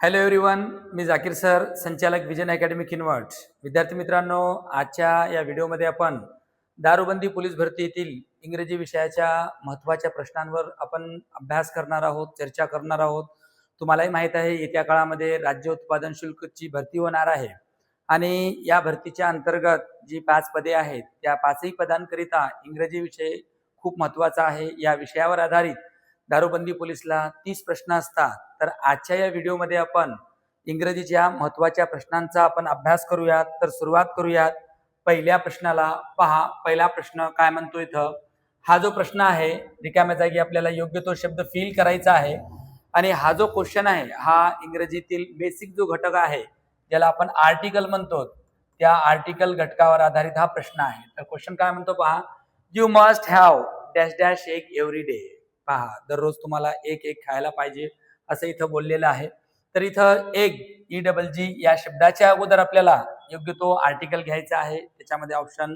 Hello everyone, मी Zakir sir, संचालक vision academy Kinwat. विद्यार्थी मित्रांनो, आजच्या या व्हिडिओमध्ये आपण दारूबंदी पोलीस भरती येथील इंग्रजी विषयाच्या महत्त्वाच्या प्रश्नांवर आपण अभ्यास करणार आहोत, चर्चा करणार आहोत. तुम्हालाही माहीत आहे, येत्या काळामध्ये राज्य उत्पादन शुल्कची भरती होणार आहे आणि या भरतीच्या अंतर्गत जी 5 पदे आहेत त्या 5ही पदांकरिता इंग्रजी विषय खूप महत्त्वाचा आहे. या विषयावर आधारित दारूबंदी पोलीसला 30 प्रश्न असतात. तर आजच्या या व्हिडिओमध्ये आपण इंग्रजीच्या महत्त्वाच्या प्रश्नांचा आपण अभ्यास करूयात. तर सुरुवात करूयात पहिल्या प्रश्नाला. पहा, पहिला प्रश्न काय म्हणतो इथं. हा जो प्रश्न आहे, रिकाम्या जागी आपल्याला योग्य तो शब्द फिल करायचा आहे आणि हा जो क्वेश्चन आहे हा इंग्रजीतील बेसिक जो घटक आहे ज्याला आपण आर्टिकल म्हणतो, त्या आर्टिकल घटकावर आधारित हा प्रश्न आहे. तर क्वेश्चन काय म्हणतो पहा, you must have dash dash egg every day. पहा, दररोज तुम्हाला एक एक खायला पाहिजे असं इथं बोललेलं आहे. तर इथं एग EGG या शब्दाच्या अगोदर आपल्याला योग्य तो आर्टिकल घ्यायचा आहे. त्याच्यामध्ये ऑप्शन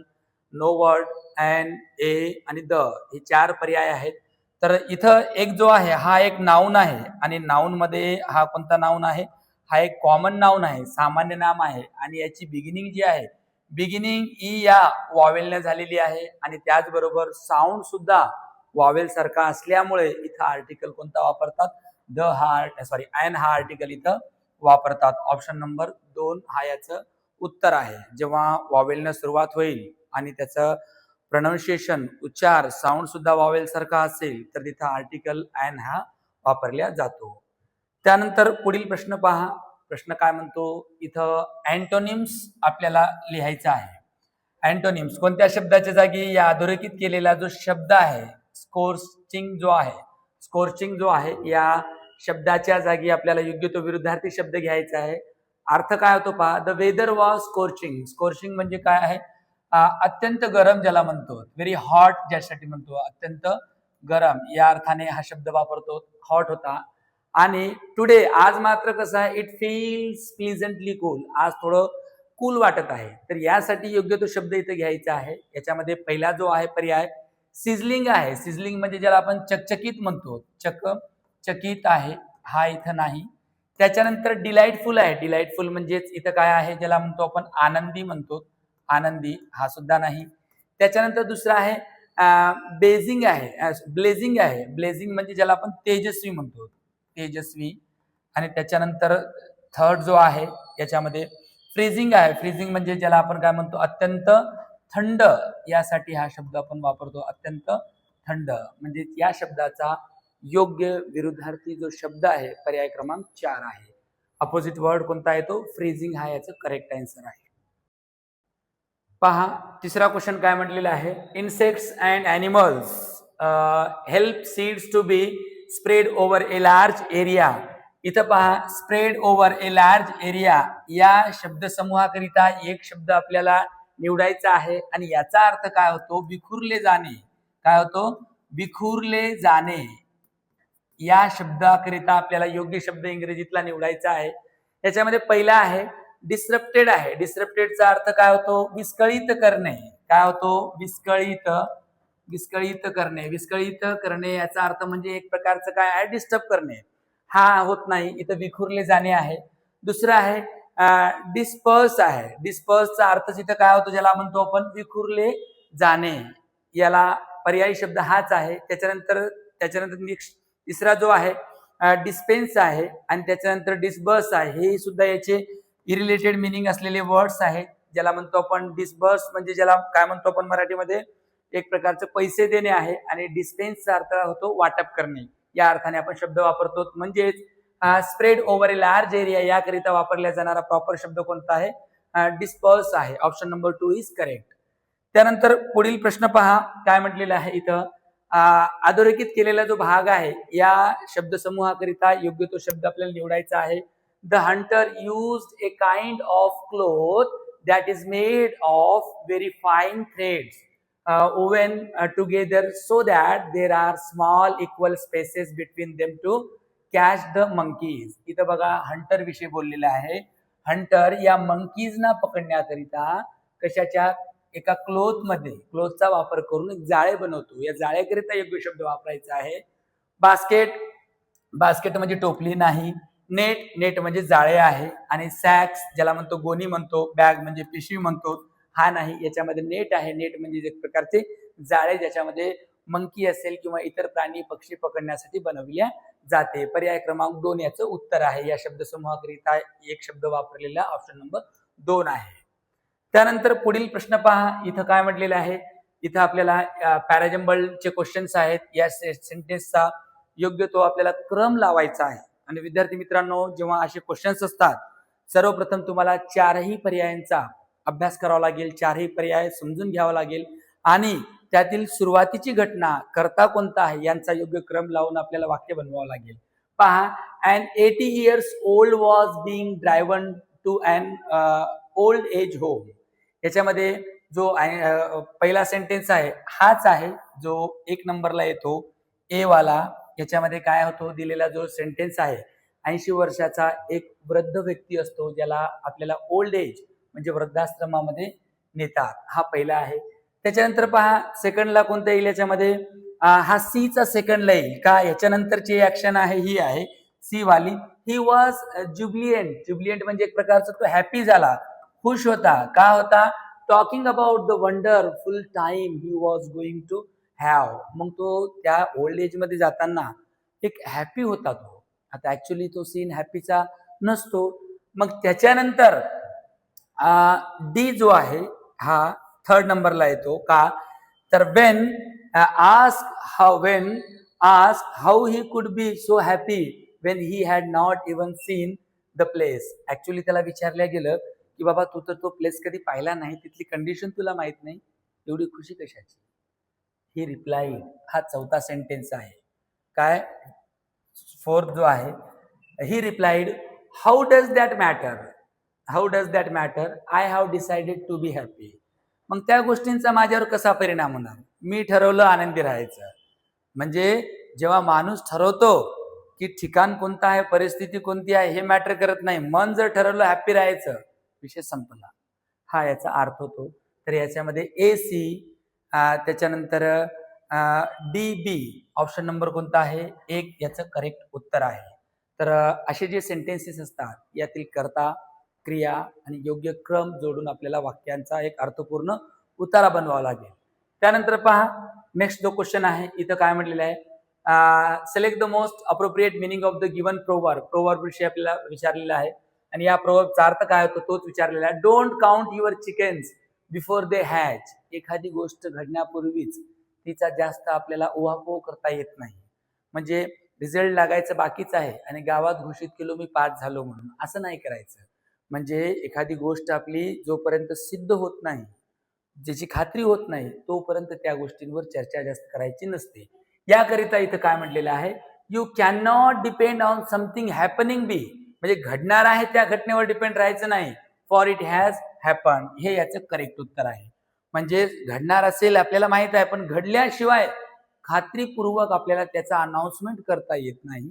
नो वर्ड, अँड, ए आणि द हे 4 पर्याय आहेत. तर इथं एक जो आहे हा एक नाऊन आहे आणि नाऊन मध्ये हा कोणता नाऊन आहे, हा एक कॉमन नाऊन आहे, सामान्य नाम आहे आणि याची बिगिनिंग जी आहे, बिगिनिंग ई या वॉवेलने झालेली आहे आणि त्याचबरोबर साऊंड सुद्धा वॉवेल सारखा असल्यामुळे इथं आर्टिकल कोणता वापरतात, द अँड हा आर्टिकल इथं वापरतात. ऑप्शन नंबर 2 हा याचं उत्तर आहे. जेव्हा वॉवेलने सुरुवात होईल आणि त्याचं प्रोनाउन्सिएशन, उच्चार, साऊंड सुद्धा वॉवेल सारखा असेल तर तिथं आर्टिकल अँड हा वापरला जातो. त्यानंतर पुढील प्रश्न पहा. प्रश्न काय म्हणतो इथं, अँटोनिम्स आपल्याला लिहायचा आहे. अँटोनिम्स कोणत्या शब्दाच्या जागी या अधोरेखित केलेला जो शब्द आहे स्कोर्चिंग जो आहे या शब्दाच्या जागी आपल्याला योग्य तो विरुद्धार्थी शब्द घ्यायचा आहे. अर्थ काय होतो पहा, the weather was scorching. Scorching म्हणजे काय आहे, अत्यंत गरम ज्याला म्हणतो, व्हेरी हॉट ज्यासाठी म्हणतो, अत्यंत गरम या अर्थाने हा शब्द वापरतो. हॉट होता. आणि टुडे आज मात्र कसं आहे, इट फील्स प्लीझंटली कूल. आज थोडं कूल वाटत आहे. तर यासाठी योग्य तो शब्द इथे घ्यायचा आहे. याच्यामध्ये पहिला जो आहे पर्याय सिझलिंग आहे. सिझलिंग म्हणजे ज्याला आपण चकचकीत म्हणतो, चकित आहे, हा इथं नाही. त्याच्यानंतर डिलाइटफुल आहे. डिलाइटफुल म्हणजेच इथं काय आहे, ज्याला म्हणतो आपण आनंदी म्हणतो, आनंदी, हा सुद्धा नाही. त्याच्यानंतर दुसरा आहे ब्लेझिंग आहे. ब्लेझिंग म्हणजे ज्याला आपण तेजस्वी म्हणतो, तेजस्वी. आणि त्याच्यानंतर थर्ड जो आहे याच्यामध्ये फ्रीजिंग आहे. फ्रीजिंग म्हणजे ज्याला आपण काय म्हणतो, अत्यंत थंड. यासाठी हा शब्द आपण वापरतो, अत्यंत थंड. म्हणजे या शब्दाचा योग्य विरुद्धार्थी जो शब्द आहे पर्याय क्रमांक 4 आहे. अपोजिट वर्ड कोणता आहे तो, फ्रीजिंग हा याचं करेक्ट आन्सर आहे. पहा, तिसरा क्वेश्चन काय म्हटलेला आहे, insects and animals help seeds to be spread over a large area. इथं पहा, spread over a large area या शब्दसमूहाकरिता एक शब्द आपल्याला निवडायचा आहे आणि याचा अर्थ काय होतो, विखुरले जाणे. काय होतो, विखुरले जाणे. या शब्दाकरिता आपल्याला योग्य शब्द इंग्रजीतला निवडायचा आहे. याच्यामध्ये पहिला आहे डिसरप्टेड आहे. डिसरप्टेडचा अर्थ काय होतो, विस्कळीत करणे. काय होतो, विस्कळीत करणे याचा अर्थ म्हणजे एक प्रकारचं काय आहे, डिस्टर्ब करणे. हा होत नाही, इथं विखुरले जाणे आहे. दुसरं आहे डिस्पर्स आहे. डिस्पर्सचा अर्थ इथं काय होतो, ज्याला म्हणतो आपण विखुरले जाणे. याला पर्यायी शब्द हाच आहे. त्याच्यानंतर तिसरा जो आहे डिस्पेन्स आहे आणि त्याच्यानंतर डिसबर्स आहे. हे सुद्धा याचे इरिलेटेड मिनिंग असलेले वर्ड्स आहेत. ज्याला म्हणतो आपण डिसबर्स म्हणजे ज्याला काय म्हणतो आपण मराठीमध्ये, एक प्रकारचे पैसे देणे आहे आणि डिस्पेन्सचा अर्थ होतो वाटप करणे. या अर्थाने आपण शब्द वापरतो. म्हणजेच spread over a large area याकरिता वापरला जाणारा प्रॉपर शब्द कोणता आहे, डिस्पर्स आहे. Option number 2 is correct. त्यानंतर पुढील प्रश्न पहा, काय म्हटलेलं आहे इथं, अधोरेखित केलेला जो भाग आहे या शब्दसमूहाकरिता योग्य तो शब्द आपल्याला निवडायचा आहे. The Hunter used a kind of cloth that is made of very fine threads woven together so that there are small equal spaces between them to catch the monkeys. इथं बघा, हंटर विषयी बोललेलं आहे. हंटर या मंकीजना पकडण्याकरिता कशाच्या, एका क्लोथचा वापर करून एक जाळे बनवतो. या जाळ्याकरिता योग्य शब्द वापरायचा आहे. बास्केट म्हणजे टोपली नाही. नेट, नेट म्हणजे जाळे आहे. आणि सॅक्स ज्याला म्हणतो गोणी म्हणतो, बॅग म्हणजे पिशवी म्हणतो, हा नाही. याच्यामध्ये नेट आहे. नेट म्हणजे एक प्रकारचे जाळे ज्याच्यामध्ये मंकी असेल किंवा इतर प्राणी पक्षी पकडण्यासाठी बनवल्या जाते. पर्याय क्रमांक 2 याचं उत्तर आहे. या शब्दसमूहाकरिता एक शब्द वापरलेला ऑप्शन नंबर 2 आहे. त्यानंतर पुढील प्रश्न पहा. इथं काय म्हटलेलं आहे, इथं आपल्याला पॅराजंबलचे क्वेश्चन्स आहेत. या सेंटेन्सचा योग्य तो आपल्याला क्रम लावायचा आहे. आणि विद्यार्थी मित्रांनो, जेव्हा असे क्वेश्चन्स असतात, सर्वप्रथम तुम्हाला चारही पर्यायांचा अभ्यास करावा लागेल, चारही पर्याय समजून घ्यावा लागेल आणि त्यातील सुरुवातीची घटना, कर्ता कोणता आहे यांचा योग्य क्रम लावून आपल्याला वाक्य बनवावं लागेल. पहा, an 80 years old was being driven to an old age home. याच्यामध्ये जो पहिला सेंटेन्स आहे हाच आहे जो 1 नंबरला येतो, ए वाला. याच्यामध्ये काय होतो, दिलेला जो सेंटेन्स आहे, 80 वर्षाचा एक वृद्ध व्यक्ती असतो ज्याला आपल्याला ओल्ड एज म्हणजे वृद्धाश्रमामध्ये नेतात, हा पहिला आहे. त्याच्यानंतर पहा सेकंडला कोणतं येईल याच्यामध्ये, हा सी चा सेकंडला येईल का, याच्यानंतरची ऍक्शन आहे ही आहे सी वाली. He was Jubilant. ज्युबिलियंट म्हणजे एक प्रकारचा तो हॅपी झाला, खुश होता. का होता, talking about the wonderful time he was going to have. मग तो त्या ओल्ड एज मध्ये जाताना एक हॅपी होता तो. आता ऍक्च्युली तो सीन हॅपीचा नसतो. मग त्याच्यानंतर डी जो आहे हा थर्ड नंबरला येतो का, तर Wien ask how he could be so happy when he had not even seen the place. Actually त्याला विचारलं गेलं की बाबा तू तर तो प्लेस कधी पाहिला नाही, तिथली कंडिशन तुला माहित नाही, एवढी खुशी कशाची. ही रिप्लाईड, हा चौथा सेंटेन्स आहे. काय फोर्थ जो आहे, ही replied, how does that matter, how does that matter, I have decided to be happy. मग त्या गोष्टींचा माझ्यावर कसा परिणाम होणार, मी ठरवलं आनंदी राहायचं. म्हणजे जेव्हा माणूस ठरवतो की ठिकाण कोणतं आहे, परिस्थिती कोणती आहे, हे मॅटर करत नाही, मन जर ठरवलं हॅपी राहायचं, विषय संपला, हा याचा अर्थ होतो. तर याच्यामध्ये ए सी, त्याच्यानंतर डी बी ऑप्शन नंबर कोणता आहे, एक याचं करेक्ट उत्तर आहे. तर असे जे सेंटेन्सेस असतात यातील कर्ता, क्रिया आणि योग्य क्रम जोडून आपल्याला वाक्यांचा एक अर्थपूर्ण उतारा बनवावा लागेल. त्यानंतर पहा नेक्स्ट जो क्वेश्चन आहे, इथं काय म्हटलेलं आहे, select the most appropriate meaning of the given proverb. Proverb विषयी आपल्याला विचारलेला आहे आणि या प्रोवर्बचा अर्थ काय होतो तोच विचारलेला आहे. Don't count your chickens before they hatch. एखादी गोष्ट घडण्यापूर्वीच तिचा जास्त आपल्याला उहापोह करता येत नाही. म्हणजे रिझल्ट लागायचं बाकीच आहे आणि गावात घोषित केलो मी पास झालो म्हणून, असं नाही करायचं. म्हणजे एखादी गोष्ट आपली जोपर्यंत सिद्ध होत नाही, ज्याची खात्री होत नाही, तोपर्यंत त्या गोष्टींवर चर्चा जास्त करायची नसते. याकरिता इथं काय म्हटलेलं आहे, you can not depend on something happening be. म्हणजे घडणार आहे त्या घटनेवर डिपेंड राहायचं नाही, फॉर इट हॅज हॅपन, हे याचं करेक्ट उत्तर आहे. म्हणजे घडणार असेल आपल्याला माहित आहे, पण घडल्याशिवाय खात्रीपूर्वक आपल्याला त्याचा अनाउन्समेंट करता येत नाही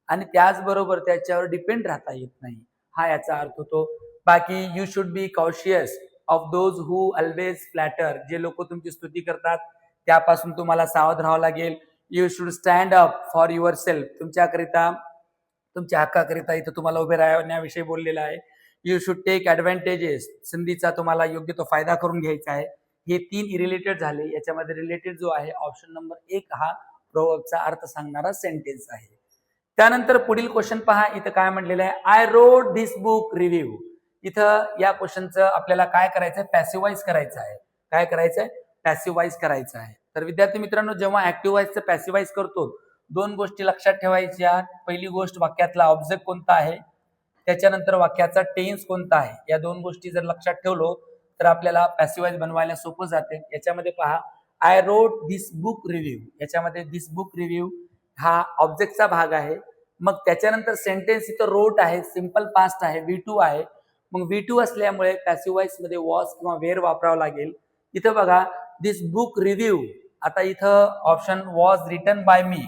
आणि त्याचबरोबर त्याच्यावर डिपेंड राहता येत नाही, हा याचा अर्थ होतो. बाकी you should be cautious of those who always flatter. जे लोक तुमची स्तुती करतात त्यापासून तुम्हाला सावध राहावं लागेल. You should stand up for yourself. तुमच्याकरिता, तुमच्या हक्काकरिता इथं तुम्हाला उभे राहण्याविषयी बोललेलं आहे. You should take advantages. संधीचा तुम्हाला योग्य तो फायदा करून घ्यायचा आहे. हे 3 रिलेटेड झाले. याच्यामध्ये रिलेटेड जो आहे ऑप्शन नंबर 1 हा प्रोवर्बचा अर्थ सांगणारा सेंटेन्स आहे. त्यानंतर पुढील क्वेश्चन पहा, इथं काय म्हटलेलं आहे, I wrote this book review. इथं या क्वेश्चनचं आपल्याला काय करायचंय, पॅसिव्हाइज करायचं आहे. काय करायचंय, पॅसिव्हाइज करायचं आहे. तर विद्यार्थी मित्रांनो, जेव्हा ऍक्टिव्हाइजचं पॅसिव्हाइज करतो, 2 गोष्टी लक्षात ठेवायच्या. पहिली गोष्ट वाक्यातला ऑब्जेक्ट कोणता आहे, त्याच्यानंतर वाक्याचा टेन्स कोणता आहे. या 2 गोष्टी जर लक्षात ठेवलो तर आपल्याला पॅसिव्हाइज बनवायला सोपं जाते. याच्यामध्ये पहा, I wrote this book review, याच्यामध्ये दिस बुक रिव्ह्यू हा ऑब्जेक्टचा भाग आहे. मग त्याच्यानंतर सेंटेन्स इथं रोट आहे, सिंपल पास्ट आहे, V2 आहे. मग V2 असल्यामुळे पॅसिव्हाइज मध्ये वॉज किंवा वेअर वापरावं लागेल. इथं बघा दिस बुक रिव्ह्यू, आता इथं ऑप्शन वॉज रिटन बाय मी,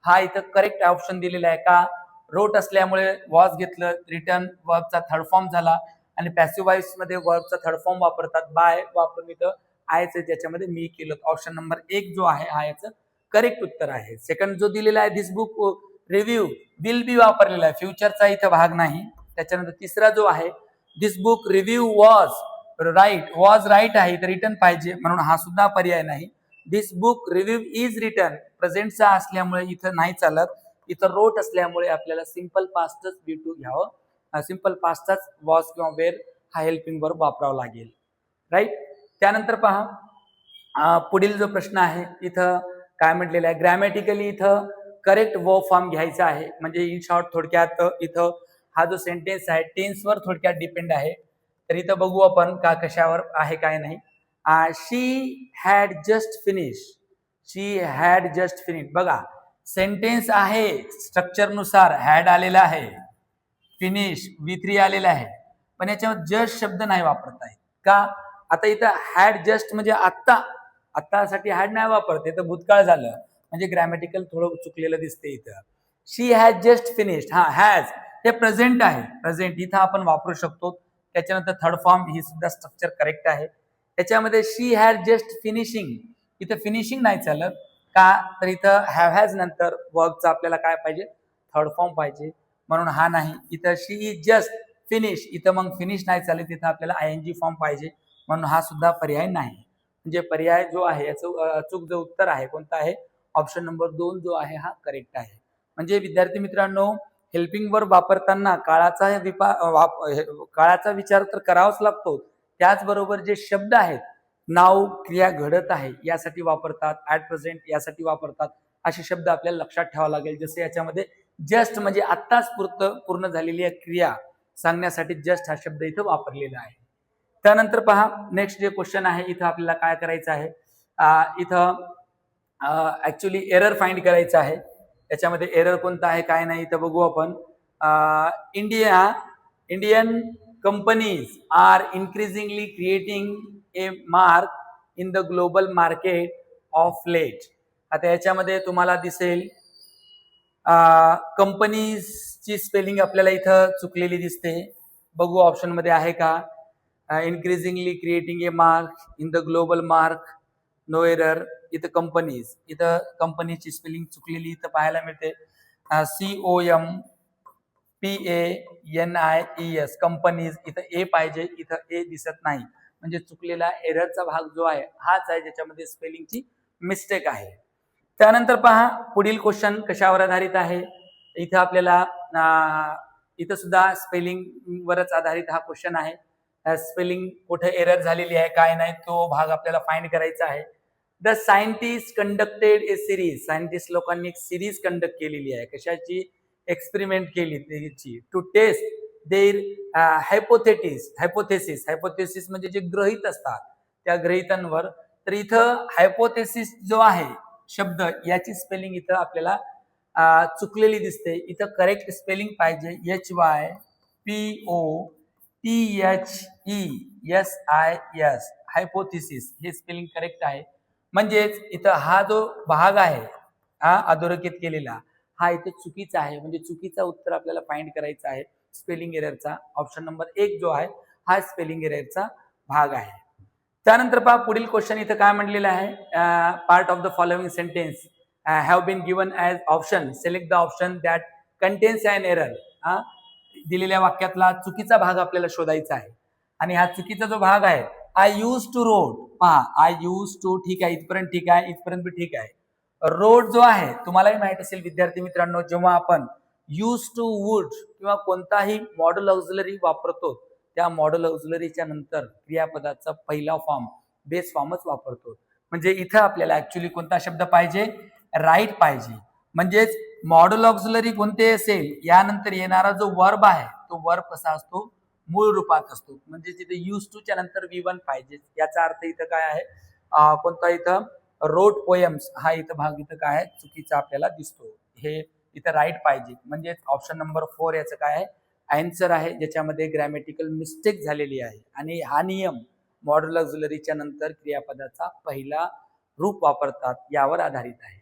हा इथं करेक्ट ऑप्शन दिलेला आहे. का, रोट असल्यामुळे वॉज घेतलं, रिटर्न वर्बचा थर्ड फॉर्म झाला आणि पॅसिव्हाइज मध्ये वर्बचा थर्ड फॉर्म वापरतात, बाय वापरून इथं आयचं ज्याच्यामध्ये मी केलं. ऑप्शन नंबर 1 जो आहे हा याचं करेक्ट उत्तर आहे. सेकंड जो दिलेला आहे दिस बुक रिव्ह्यू, विल बी वापरलेला आहे, फ्युचरचा इथं भाग नाही. त्याच्यानंतर तिसरा जो आहे, दिस बुक रिव्ह्यू वॉज राईट आहे, इथं रिटर्न पाहिजे म्हणून हा सुद्धा पर्याय नाही. दिस बुक रिव्ह्यू इज रिटर्न प्रेझेंटचा असल्यामुळे इथं नाही चालत. इथं रोट असल्यामुळे आपल्याला सिंपल पास्टच बी टू घ्यावं. सिंपल पास्टचाच वॉज किंवा वेर हा हेल्पिंग वर्ब वापरावा लागेल. राईट. त्यानंतर पहा पुढील जो प्रश्न आहे इथं काय म्हटलेलं आहे, ग्रॅमॅटिकली इथं करेक्ट वर्ब फॉर्म घ्यायचा आहे. म्हणजे इन शॉर्ट थोडक्यात इथं हा जो सेंटेन्स आहे टेन्सवर थोडक्यात डिपेंड आहे. तर इथं बघू आपण का कशावर आहे काय नाही. शी हॅड जस्ट फिनिश. बघा सेंटेन्स आहे स्ट्रक्चरनुसार हॅड आलेला आहे, फिनिश V3 आलेला आहे, पण याच्यावर जस्ट शब्द नाही वापरता येत का. आता इथं हॅड जस्ट म्हणजे आत्तासाठी हॅड नाही वापरते, तर भूतकाळ झालं म्हणजे ग्रॅमॅटिकल थोडं चुकलेलं दिसते इथं. शी हॅज जस्ट फिनिश्ड, हॅज हे प्रेझेंट आहे, प्रेझेंट इथं आपण वापरू शकतो. त्याच्यानंतर थर्ड फॉर्म ही सुद्धा स्ट्रक्चर करेक्ट आहे. त्याच्यामध्ये शी हॅज जस्ट फिनिशिंग, इथं फिनिशिंग नाही चालत का, तर इथं हॅज नंतर वर्कचा आपल्याला काय पाहिजे, थर्ड फॉर्म पाहिजे म्हणून हा नाही. इथं शी इज जस्ट फिनिश, इथं मग फिनिश नाही चालत, इथं आपल्याला ING फॉर्म पाहिजे म्हणून हा सुद्धा पर्याय नाही. म्हणजे पर्याय जो आहे याचं अचूक जो उत्तर आहे कोणता आहे, ऑप्शन नंबर 2 जो आहे हा करेक्ट आहे. म्हणजे विद्यार्थी मित्रांनो, हेल्पिंग वर्ब वापरताना काळाचा विचार तर करावाच लागतो. त्याचबरोबर जे शब्द आहेत, नाव क्रिया घडत आहे यासाठी वापरतात, ऍट प्रेझेंट यासाठी वापरतात, असे शब्द आपल्याला लक्षात ठेवावे लागेल. जसे याच्यामध्ये जस्ट म्हणजे आत्ताच पूर्ण झालेली क्रिया सांगण्यासाठी जस्ट हा शब्द इथं वापरलेला आहे. त्यानंतर पहा नेक्स्ट जे क्वेश्चन आहे इथं आपल्याला काय करायचं आहे, इथं ऍक्च्युली एरर फाइंड करायचं आहे. याच्यामध्ये एरर कोणता आहे काय नाही इथं बघू आपण. Indian companies are increasingly creating a mark in the global market of late. आता याच्यामध्ये तुम्हाला दिसेल कंपनीजची स्पेलिंग आपल्याला इथं चुकलेली दिसते. बघू ऑप्शन मध्ये आहे का. Increasingly creating a mark in the global mark, no error. इथं कंपनीज, इथं कंपनीची स्पेलिंग चुकलेली इथं पाहायला मिळते. COMPANIES कंपनीज, इथं ए पाहिजे, इथं ए दिसत नाही. म्हणजे चुकलेला एररचा भाग जो आहे हाच आहे ज्याच्यामध्ये स्पेलिंगची मिस्टेक आहे. त्यानंतर पहा पुढील क्वेश्चन कशावर आधारित आहे. इथं आपल्याला इथं सुद्धा स्पेलिंग वरच आधारित हा क्वेश्चन आहे. स्पेलिंग कुठे एरर झालेली आहे काय नाही तो भाग आपल्याला फाइंड करायचा आहे. The scientist conducted A series, scientist लोकांनी एक सिरीज कंडक्ट केलेली आहे. कशाची, एक्सपेरिमेंट केली त्याची, टू टेस्ट देर हायपोथेसिस म्हणजे जे ग्रहित असतात त्या ग्रहितांवर. तर इथं हायपोथेसिस जो आहे शब्द याची स्पेलिंग इथं आपल्याला चुकलेली दिसते. इथं करेक्ट स्पेलिंग पाहिजे HYPOTHESIS, हायपोथेसिस हे स्पेलिंग करेक्ट आहे. म्हणजेच इथं हा जो भाग आहे हा अधोरेखित केलेला हा इथे चुकीचा आहे. म्हणजे चुकीचा उत्तर आपल्याला फाइंड करायचा आहे स्पेलिंग एररचा. ऑप्शन नंबर 1 जो आहे हा स्पेलिंग एररचा भाग आहे. त्यानंतर पहा पुढील क्वेश्चन इथं काय म्हटलेलं आहे, part of the following sentence have been given as option, select the option that contains an error. दिलेल्या वाक्यातला चुकीचा भाग आपल्याला शोधायचा आहे. आणि हा चुकीचा जो भाग आहे, आय यूज टू रोड, पहा आय यूज टू ठीक आहे, इथपर्यंत ठीक आहे, इथपर्यंत बी ठीक आहे. रोड जो आहे तुम्हालाही माहित असेल विद्यार्थी मित्रांनो, जेव्हा आपण यूज टू वुड किंवा कोणताही मॉडल ऑक्झिलरी वापरतो त्या मॉडल ऑक्झिलरीच्या नंतर क्रियापदाचा पहिला फॉर्म बेस फॉर्मच वापरतो. म्हणजे इथं आपल्याला ऍक्च्युली कोणता शब्द पाहिजे, राईट पाहिजे. म्हणजेच मॉडल ऑक्झिलरी कोणते असेल यानंतर येणारा जो वर्ब आहे तो वर्ब कसा असतो, मूळ रूपात असतो. म्हणजे तिथे यूज टू च्या नंतर V1 पाहिजे. याचा अर्थ इथं काय आहे, कोणता इथं रोड पोएम्स हा इथं भाग इथं काय आहे चुकीचा आपल्याला दिसतो. हे इथं राईट पाहिजे. म्हणजे ऑप्शन नंबर 4 याचं काय आहे आन्सर आहे, ज्याच्यामध्ये ग्रॅमॅटिकल मिस्टेक झालेली आहे. आणि हा नियम मॉडल ऑक्झिलरीच्या नंतर क्रियापदाचा पहिला रूप वापरतात यावर आधारित आहे.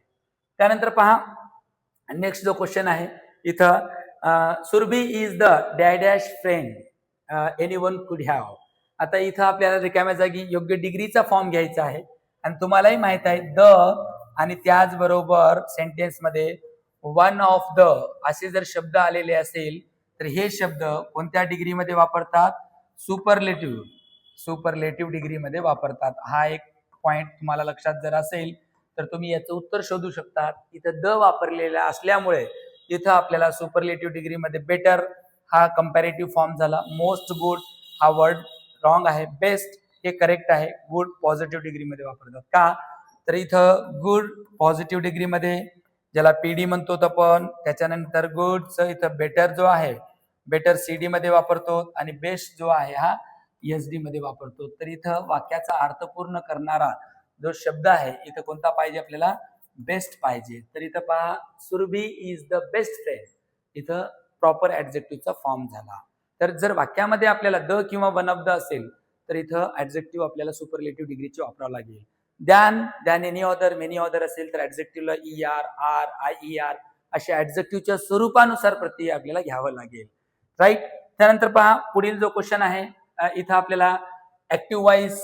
त्यानंतर पहा नेक्स्ट जो क्वेश्चन आहे इथं, Surabhi is the dash friend anyone could have. आता इथं आपल्याला रिकाम्या जागी योग्य डिग्रीचा फॉर्म घ्यायचा आहे. आणि तुम्हालाही माहित आहे द आणि त्याचबरोबर सेंटेन्स मध्ये वन ऑफ द असे जर शब्द आलेले असेल तर हे शब्द कोणत्या डिग्रीमध्ये वापरतात? सुपरलेटिव्ह डिग्रीमध्ये वापरतात. हा एक पॉइंट तुम्हाला लक्षात जर असेल तर तुम्ही याचं उत्तर शोधू शकता. इथं द वापरलेला असल्यामुळे इथं आपल्याला सुपरलेटिव्ह डिग्रीमध्ये बेटर हा कंपॅरेटिव्ह फॉर्म झाला. मोस्ट गुड हा वर्ड रॉंग आहे. बेस्ट हे करेक्ट आहे. गुड पॉझिटिव्ह डिग्रीमध्ये वापरतात. का तर इथं गुड पॉझिटिव्ह डिग्रीमध्ये ज्याला पीडी म्हणतो आपण, त्याच्यानंतर गुडचं इथं बेटर जो आहे बेटर सीडी मध्ये वापरतो आणि बेस्ट जो आहे हा एसडी मध्ये वापरतो. तर इथं वाक्याचा अर्थ पूर्ण करणारा जो शब्द आहे इथं कोणता पाहिजे आपल्याला? बेस्ट पाहिजे. तर इथं पहा, Surabhi is the best friend, इथं प्रॉपर ऍडजेक्टिव्हचा फॉर्म झाला. तर जर वाक्यामध्ये आपल्याला द किंवा वन ऑफ द असेल तर इथं ऍडजेक्टिव्ह आपल्याला सुपरलेटिव्ह डिग्रीची वापरावं लागेल. Than any other, many other असेल तर ऍडजेक्टिव्हला ER, आर, IER अशा ऍडजेक्टिव्हच्या स्वरूपानुसार प्रत्यय आपल्याला घ्यावं लागेल. राईट. त्यानंतर पहा पुढील जो क्वेश्चन आहे इथं आपल्याला ऍक्टिव्ह वाईज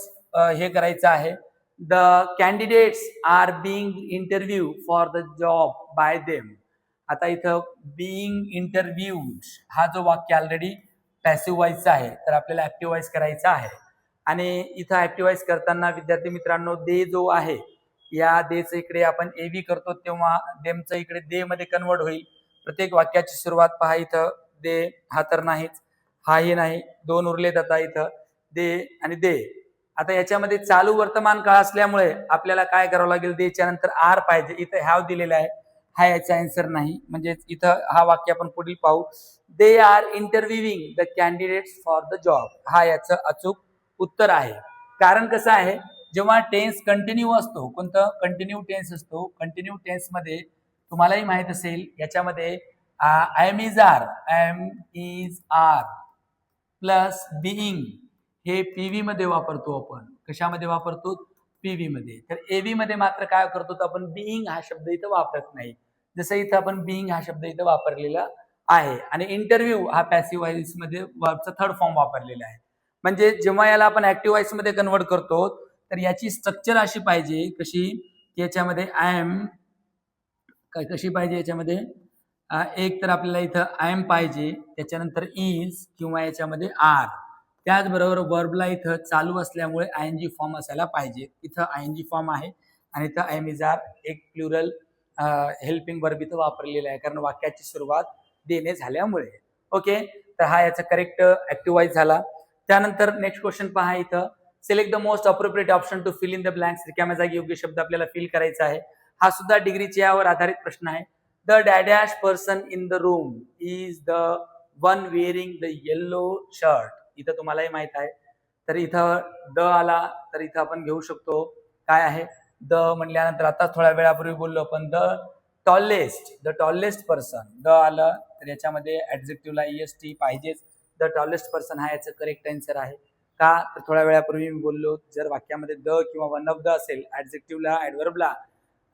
हे करायचं आहे. The candidates are being interview for the job by them. आता इथं बीइंग इंटरव्ह्यूड हा जो वाक्य ऑलरेडी पॅसिव्ह वाईजचा आहे तर आपल्याला ऍक्टिव्ह वाईज करायचा आहे. आणि इथं ऍक्टिव्हाइज करताना विद्यार्थी मित्रांनो दे जो आहे या देचं इकडे आपण एव्ही करतो तेव्हा देमचं इकडे दे मध्ये कन्वर्ट होईल. प्रत्येक वाक्याची सुरुवात पहा, इथं दे हा तर नाहीच, हाही नाही, दोन उरलेत आता इथं दे आणि दे. आता याच्यामध्ये चालू वर्तमान काळ असल्यामुळे आपल्याला काय करावं लागेल? देच्या नंतर आर पाहिजे. इथं हॅव दिलेला आहे, हा याचा आन्सर नाही. म्हणजे इथं हा वाक्य आपण पुढील पाहू. They are interviewing the candidates for the job, हा याचं अचूक उत्तर आहे. कारण कसं आहे, जेव्हा टेन्स कंटिन्यू असतो, कोणतं कंटिन्यू टेन्स असतो, कंटिन्यू टेन्स मध्ये तुम्हालाही माहित असेल याच्यामध्ये am is are plus being हे पीव्ही मध्ये वापरतो आपण. कशामध्ये वापरतो? पीव्ही मध्ये. तर एव्ही मध्ये मात्र काय करतो तर आपण बिईंग हा शब्द इथं वापरत नाही. जसं इथं आपण बिईंग हा शब्द इथं वापरलेला आहे. आणि इंटरव्ह्यू हा पॅसिव्ह व्हॉइस मध्ये वर्बचा थर्ड फॉर्म वापरलेला आहे. म्हणजे जेव्हा याला आपण ऍक्टिव्ह व्हॉइस मध्ये कन्वर्ट करतो तर याची स्ट्रक्चर अशी पाहिजे, कशी? याच्यामध्ये आय एम कशी पाहिजे याच्यामध्ये? एक तर आपल्याला इथं आय एम पाहिजे, त्याच्यानंतर इज किंवा याच्यामध्ये आर. त्याचबरोबर वर्बला इथं चालू असल्यामुळे आयएनजी फॉर्म असायला पाहिजे. इथं आयएनजी फॉर्म आहे आणि इथं आय एम इज आर एक प्लुरल हेल्पिंग वर्ब इथं वापरलेला आहे, कारण वाक्याची सुरुवात देणे झाल्यामुळे. ओके, तर हा याचा करेक्ट ऍक्टिव्ह व्हॉइस झाला. त्यानंतर नेक्स्ट क्वेश्चन पहा, इथं select the most appropriate option to fill in the blanks. रिकाम्या जागी योग्य शब्द आपल्याला फिल करायचा आहे. हा सुद्धा डिग्रीच्या यावर आधारित प्रश्न आहे. The dash dash person in the room is the one wearing the yellow shirt. इथं तुम्हालाही माहित आहे. तर इथं द आला तर इथं आपण घेऊ शकतो काय आहे द म्हणल्यानंतर, आता थोड्या वेळापूर्वी बोललो आपण द टॉलेस्ट पर्सन. द आलं तर याच्यामध्ये ऍडजेक्टिव्हला EST पाहिजेच. द टॉलेस्ट पर्सन हा याचं करेक्ट आन्सर आहे. का तर थोड्या वेळापूर्वी मी बोललो जर वाक्यामध्ये द किंवा वन ऑफ द असेल ऍडजेक्टिव्हला ऍडव्हर्बला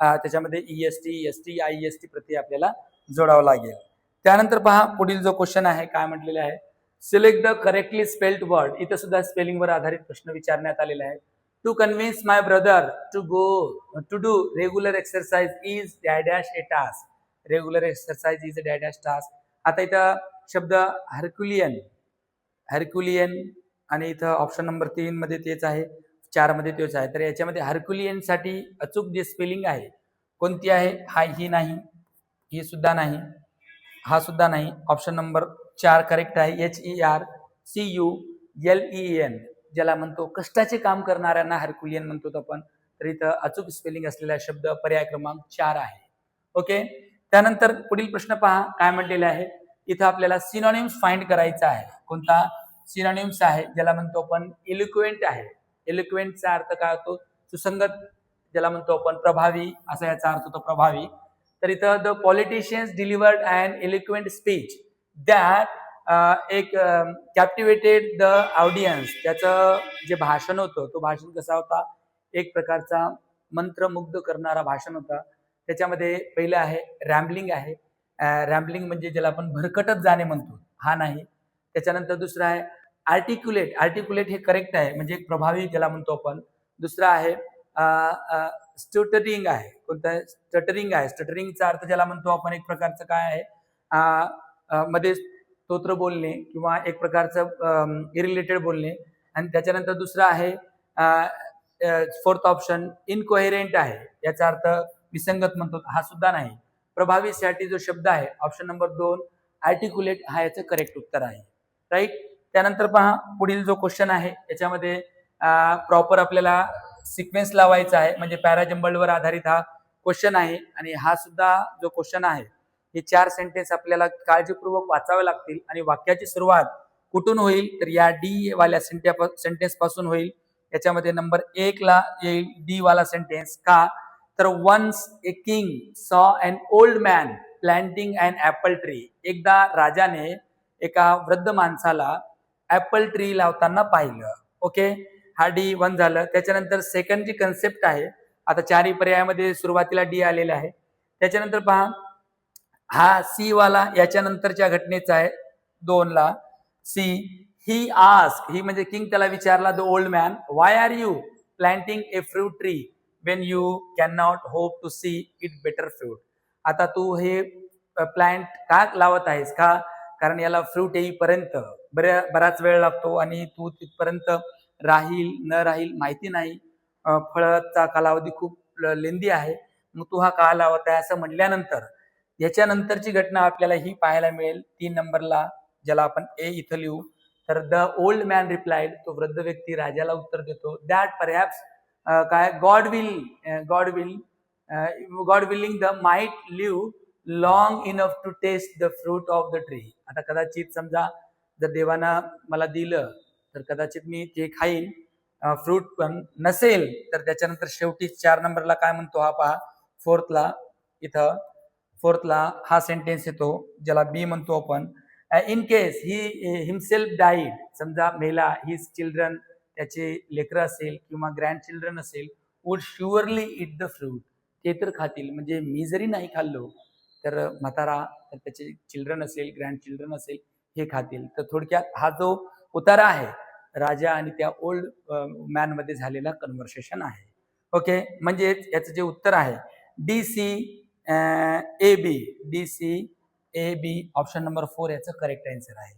त्याच्यामध्ये EST, ST, IEST प्रत्यय आपल्याला जोडावं लागेल. त्यानंतर पहा पुढील जो क्वेश्चन आहे काय म्हटलेले आहे, select the correctly spelled word. इथं सुद्धा स्पेलिंगवर आधारित प्रश्न विचारण्यात आलेला आहे. To convince my brother to do regular exercise is dash a task. Regular exercise is a dash task. आता इथं शब्द हरक्युलियन आणि इथं ऑप्शन नंबर 3 मध्ये तेच आहे, 4 मध्ये तेच आहे. तर याच्यामध्ये हरक्युलियन साठी अचूक जे स्पेलिंग आहे कोणती आहे? ही नाही, ही सुद्धा नाही, हा सुद्धा नाही. ऑप्शन नंबर 4 करेक्ट आहे. HERCULEN ज्याला म्हणतो कष्टाचे काम करणाऱ्यांना हरक्युलियन म्हणतो आपण. तर इथं अचूक स्पेलिंग असलेला शब्द पर्याय क्रमांक 4 आहे. ओके, त्यानंतर पुढील प्रश्न पहा काय म्हटलेले आहे. इथं आपल्याला सिनोनिम्स फाइंड करायचा आहे. कोणता सिनोनिम्स आहे? ज्याला म्हणतो आपण इलिक्वेंट आहे. इलिक्वेंटचा अर्थ काय होतो? सुसंगत, ज्याला म्हणतो आपण प्रभावी, असा याचा अर्थ होतो प्रभावी. तर इथं the politicians delivered an eloquent speech that एक कॅप्टिवेटेड द ऑडियन्स. त्याचं जे भाषण होतं तो भाषण कसा होता? एक प्रकारचा मंत्रमुग्ध करणारा भाषण होता. त्याच्यामध्ये पहिलं आहे रॅम्बलिंग आहे. रॅम्बलिंग म्हणजे ज्याला आपण भरकटत जाणे म्हणतो, हा नाही. त्याच्यानंतर दुसरं आहे आर्टिक्युलेट. आर्टिक्युलेट हे करेक्ट आहे, म्हणजे एक प्रभावी ज्याला म्हणतो आपण. दुसरं आहे स्टटरिंग आहे. कोणतं स्टटरिंग आहे? स्टटरिंगचा अर्थ ज्याला म्हणतो आपण एक प्रकारचं काय आहे, मध्ये स्तोत्र बोलणे किंवा एक प्रकारचं इरिलेटेड बोलणे. आणि त्याच्यानंतर दुसरं आहे फोर्थ ऑप्शन इनकोहेरेंट आहे, याचा अर्थ विसंगत म्हणतो, हा सुद्धा नाही. प्रभावीसाठी जो शब्द आहे ऑप्शन नंबर 2 आर्टिक्युलेट हा याचं करेक्ट उत्तर आहे. राईट. त्यानंतर पहा पुढील जो क्वेश्चन आहे याच्यामध्ये प्रॉपर आपल्याला सिक्वेन्स लावायचा आहे, म्हणजे पॅराजंबलवर आधारित हा क्वेश्चन आहे. आणि हा सुद्धा जो क्वेश्चन आहे हे 4 सेंटेन्स आपल्याला काळजीपूर्वक वाचावे लागतील. आणि वाक्याची सुरुवात कुठून होईल तर या डी वाल्या सेंटेन्स पासून होईल. याच्यामध्ये नंबर 1 ला येईल डी वाला सेंटेन्स. का तर once a king saw an old man planting an apple tree. एकदा राजाने एका वृद्ध माणसाला ऍपल ट्री लावताना पाहिलं. ओके, हा D1 झालं. त्याच्यानंतर सेकंड जी कन्सेप्ट आहे, आता 4ही पर्यायामध्ये सुरुवातीला डी आलेला आहे. त्याच्यानंतर पहा हा सी वाला याच्या नंतरच्या घटनेचा आहे 2 ला. सी ही आस्क, ही म्हणजे किंग त्याला विचारला the old man, why are you planting a fruit tree when you can not hope to see it better fruit. आता तू हे प्लांट का लावत आहेस? का कारण याला फ्रूट येईपर्यंत बराच वेळ लागतो आणि तू तिथपर्यंत राहील न राहील माहिती नाही. फळाचा कालावधी खूप लेंदी आहे, मग तू हा का लावत आहे असं म्हटल्यानंतर याच्यानंतरची घटना आपल्याला ही पाहायला मिळेल 3 नंबरला, ज्याला आपण ए इथं लिहू. तर द ओल्ड मॅन रिप्लाइड, तो वृद्ध व्यक्ती राजाला उत्तर देतो, दॅट परहॅप्स काय god willing the might live long enough to taste the fruit of the tree. आता कदाचित समजा जर देवानं मला दिलं तर कदाचित मी ते खाईन, फ्रूट पण नसेल तर त्याच्यानंतर शेवटी 4 नंबरला काय म्हणतो हा पहा, फोर्थला हा सेंटेन्स येतो ज्याला बी म्हणतो आपण. In case he himself died, समजा मेला, हिज चिल्ड्रन, त्याचे लेकरं असेल किंवा ग्रँड चिल्ड्रन असेल, would surely it the fruit, ते तर खातील. म्हणजे मी जरी नाही खाल्लो तर म्हातारा, तर त्याचे चिल्ड्रन असेल, ग्रँड चिल्ड्रन असेल, हे खातील. तर थोडक्यात हा जो उतारा आहे राजा आणि त्या ओल्ड मॅन मध्ये झालेला कन्व्हर्सेशन आहे. ओके, म्हणजे याचं जे उत्तर आहे DCAB ऑप्शन नंबर 4 याचं करेक्ट आन्सर आहे.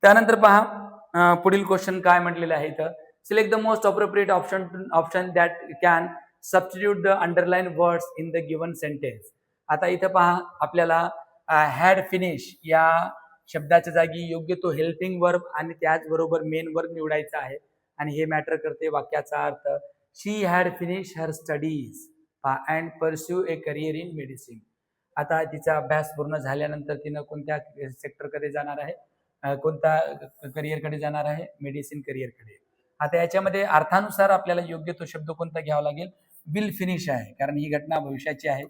त्यानंतर पहा पुढील क्वेश्चन काय म्हटलेलं आहे इथं, select the most appropriate option that can substitute the underline words in the given sentence. आता इथं पहा आपल्याला हॅड फिनिश या शब्दाच्या जागी योग्य तो हेल्पिंग वर्ब आणि त्याचबरोबर मेन वर्ब निवडायचा आहे. आणि हे मॅटर करते वाक्याचा अर्थ. She had finish her studies and pursue a career in medicine. आता तिचा अभ्यास पूर्ण झाल्यानंतर तिनं कोणत्या सेक्टरकडे जाणार आहे, कोणत्या करिअरकडे जाणार आहे, मेडिसिन करिअरकडे. आता याच्यामध्ये अर्थानुसार आपल्याला योग्य तो शब्द कोणता घ्यावा लागेल, विल फिनिश आहे, कारण ही घटना भविष्याची आहे.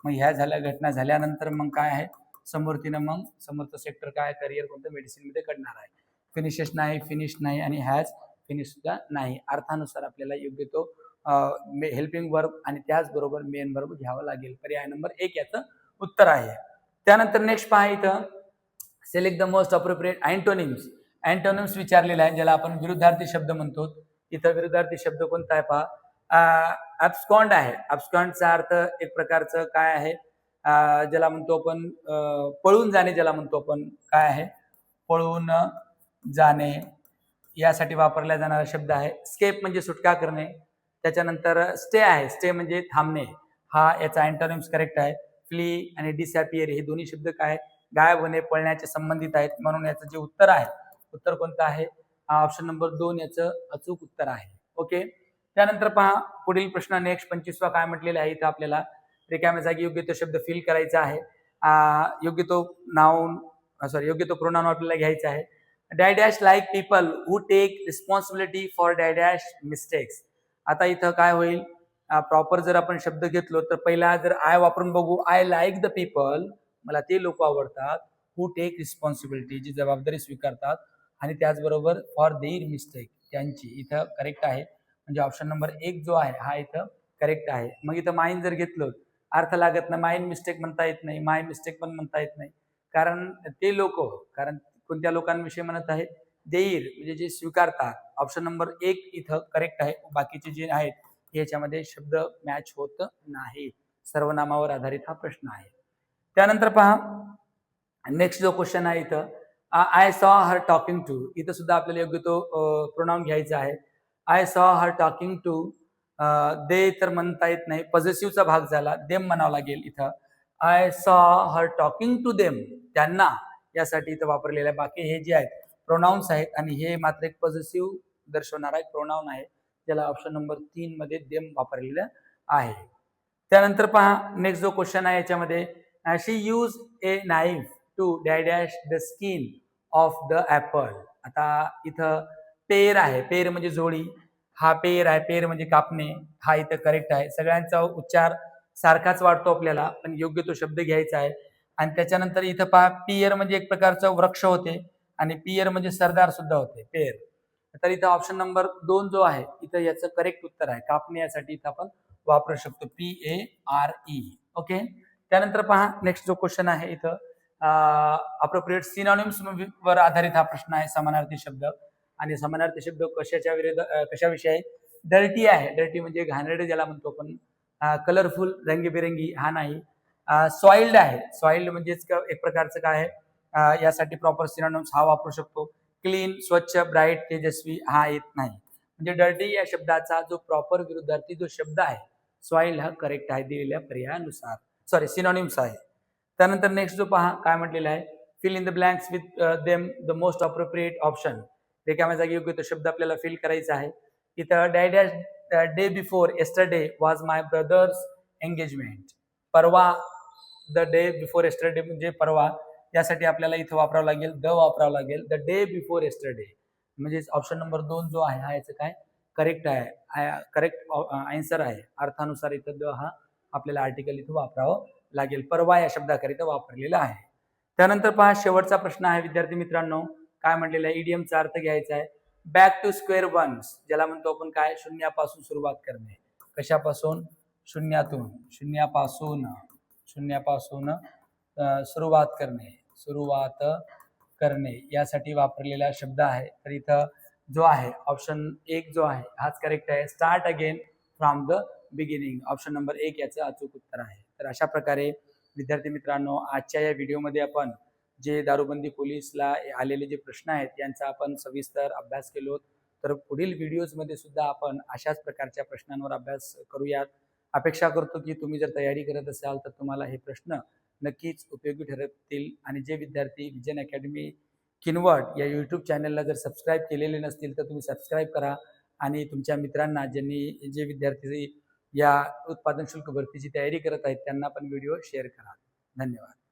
मग ह्या घटना झाल्यानंतर मग काय आहे, समोर तिनं मग समोरचं सेक्टर काय, करिअर कोणतं मेडिसिन मध्ये करणार आहे. फिनिशेस नाही, फिनिश नाही आणि हॅज फिनिश सुद्धा नाही. अर्थानुसार आपल्याला योग्य तो हेल्पिंग वर्ब आणि त्याचबरोबर मेन वर्ब घ्यावा लागेल. पर्याय नंबर 1 याचं उत्तर आहे. त्यानंतर नेक्स्ट पहा इथं, select the most appropriate antonyms. Antonyms विचारलेला आहे, ज्याला आपण विरुद्धार्थी शब्द म्हणतो. इथं विरुद्धार्थी शब्द कोणता आहे पहा, अब्स्कॉन्ड आहे. अब्स्कॉन्डचा अर्थ एक प्रकारचं काय आहे, ज्याला म्हणतो आपण पळून जाणे, ज्याला म्हणतो आपण काय आहे, पळून जाणे, यासाठी वापरला जाणारा शब्द आहे. स्केप म्हणजे सुटका करणे. त्याच्यानंतर स्टे आहे, स्टे म्हणजे थांबणे, हा याचा अँटोनिम्स करेक्ट आहे. फ्ली आणि डिसॅपियर हे दोन्ही शब्द काय, गायब होणे, पळण्याचे संबंधित आहेत. म्हणून याचं जे उत्तर आहे, उत्तर कोणतं आहे, ऑप्शन नंबर 2 याचं अचूक उत्तर आहे. ओके, त्यानंतर पहा पुढील प्रश्न नेक्स्ट 25वा काय म्हटलेला आहे इथं, आपल्याला रिकाम्या जागी योग्य तो शब्द फिल करायचा आहे. योग्य तो योग्य तो प्रोनाउन आपल्याला घ्यायचा आहे. Dash like people who take responsibility for dash mistakes. आता इथं काय होईल, प्रॉपर जर आपण शब्द घेतलो तर पहिला जर आय वापरून बघू, आय लाईक द पीपल, मला ते लोक आवडतात, हु टेक रिस्पॉन्सिबिलिटी, जी जबाबदारी स्वीकारतात, आणि त्याचबरोबर फॉर देअर मिस्टेक, त्यांची, इथं करेक्ट आहे. म्हणजे ऑप्शन नंबर 1 जो आहे हा इथं करेक्ट आहे. मग इथं माइन जर घेतलं, अर्थ लागत नाही, माइन मिस्टेक म्हणता येत नाही, माय मिस्टेक पण म्हणता येत नाही, कारण ते लोक, कारण कोणत्या लोकांविषयी म्हणत आहे, देईर म्हणजे जे स्वीकारतात. ऑप्शन नंबर 1 इथं करेक्ट आहे. बाकीचे जे आहेत याच्यामध्ये शब्द मॅच होत नाही. सर्वनामावर आधारित हा प्रश्न आहे. त्यानंतर पहा नेक्स्ट जो क्वेश्चन आहे इथं, I saw her talking to. इथं सुद्धा आपल्याला योग्य तो प्रोनाउन घ्यायचा आहे. I saw her talking to. दे तर म्हणता येत नाही, पॉझिटिव्हचा भाग झाला, देम म्हणावं लागेल इथं. I saw her talking to them, त्यांना, यासाठी इथं वापरलेलं आहे. बाकी हे जे आहेत प्रोनाउन्स आहेत आणि हे मात्र एक पॉझिटिव्ह दर्शवणारा एक प्रोनाउन आहे, ज्याला ऑप्शन नंबर 3 मध्ये देम वापरलेलं आहे. त्यानंतर पहा नेक्स्ट जो क्वेश्चन आहे याच्यामध्ये, she use a knife to dash the skin of the apple. आता इथं पेर आहे, पेर म्हणजे जोडी, हा पेर आहे, पेर म्हणजे कापणे, हा इथं करेक्ट आहे. सगळ्यांचा उच्चार सारखाच वाटतो आपल्याला, पण योग्य तो शब्द घ्यायचा आहे. आणि त्याच्यानंतर इथं पहा, पियर म्हणजे एक प्रकारचं वृक्ष होते आणि पियर म्हणजे सरदार सुद्धा होते, पेर. तर इथं ऑप्शन नंबर 2 जो आहे इथं याचं करेक्ट उत्तर आहे. कापणे यासाठी इथं आपण वापरू शकतो PARE. ओके. त्यानंतर पहा नेक्स्ट जो क्वेश्चन आहे इथं, अप्रोप्रिएट सिनॉनिम्स वर आधारित हा प्रश्न आहे. समानार्थी शब्द, आणि समानार्थी शब्द कशाच्या विरुद्ध कशाविषयी आहे? डर्टी आहे. डर्टी म्हणजे घाणेरडे ज्याला म्हणतो आपण. कलरफुल रंगीबेरंगी हा नाही. सॉइल्ड आहे. सॉइल्ड म्हणजेच एक प्रकारचं काय आहे, यासाठी प्रॉपर सिनॉनिम्स हा वापरू शकतो. क्लीन, स्वच्छ, ब्राईट, तेजस्वी हा येत नाही. म्हणजे डर्टी या शब्दाचा जो प्रॉपर विरुद्धार्थी जो शब्द आहे सॉइल हा करेक्ट आहे दिलेल्या पर्यायानुसार, सॉरी सिनॉनिम्स आहे. त्यानंतर नेक्स्ट जो पहा काय म्हटलेला आहे, fill in the blanks with them the most appropriate option. रिकाम्या जागी योग्य तो शब्द आपल्याला फिल करायचा आहे. इथं day before yesterday was my brothers engagement. परवा, द डे बिफोर येस्टरडे म्हणजे परवा, यासाठी आपल्याला इथं वापरावं लागेल, द वापरावं लागेल. द डे बिफोर येस्टरडे म्हणजे ऑप्शन नंबर 2 जो आहे हा याचं काय करेक्ट आहे, करेक्ट आन्सर आहे. अर्थानुसार इथं द हा आपल्याला आर्टिकल इथं वापरावं लागेल. परवा या शब्दाकरिता वापरलेला आहे. त्यानंतर पहा शेवटचा प्रश्न आहे विद्यार्थी मित्रांनो, काय म्हटलेला आहे, इडियमचा अर्थ घ्यायचा आहे. बॅक टू स्क्वेअर वन्स, ज्याला म्हणतो आपण काय, शून्यापासून सुरुवात करणे. कशापासून? शून्यातून. शून्यापासून सुरुवात करणे यासाठी वापरलेला शब्द आहे. तर इथं जो आहे ऑप्शन 1 जो आहे हाच करेक्ट आहे. Start again from the beginning, option number 1 याचं अचूक उत्तर आहे. तर अशा प्रकारे विद्यार्थी मित्रांनो आजच्या या व्हिडिओमध्ये आपण जे दारूबंदी पोलीसला आलेले जे प्रश्न आहेत यांचा आपण सविस्तर अभ्यास केलो. तर पुढील व्हिडिओजमध्ये सुद्धा आपण अशाच प्रकारच्या प्रश्नांवर अभ्यास करूयात. अपेक्षा करतो की तुम्ही जर तयारी करत असाल तर तुम्हाला हे प्रश्न नक्कीच उपयोगी ठरतील. आणि जे विद्यार्थी विजन अकॅडमी किनवट या यूट्यूब चॅनलला जर सबस्क्राईब केलेले नसतील तर तुम्ही सबस्क्राईब करा आणि तुमच्या मित्रांना, जे विद्यार्थी या उत्पादन शुल्क भरतीची तयारी करत आहेत त्यांना पण व्हिडिओ शेअर करा. धन्यवाद.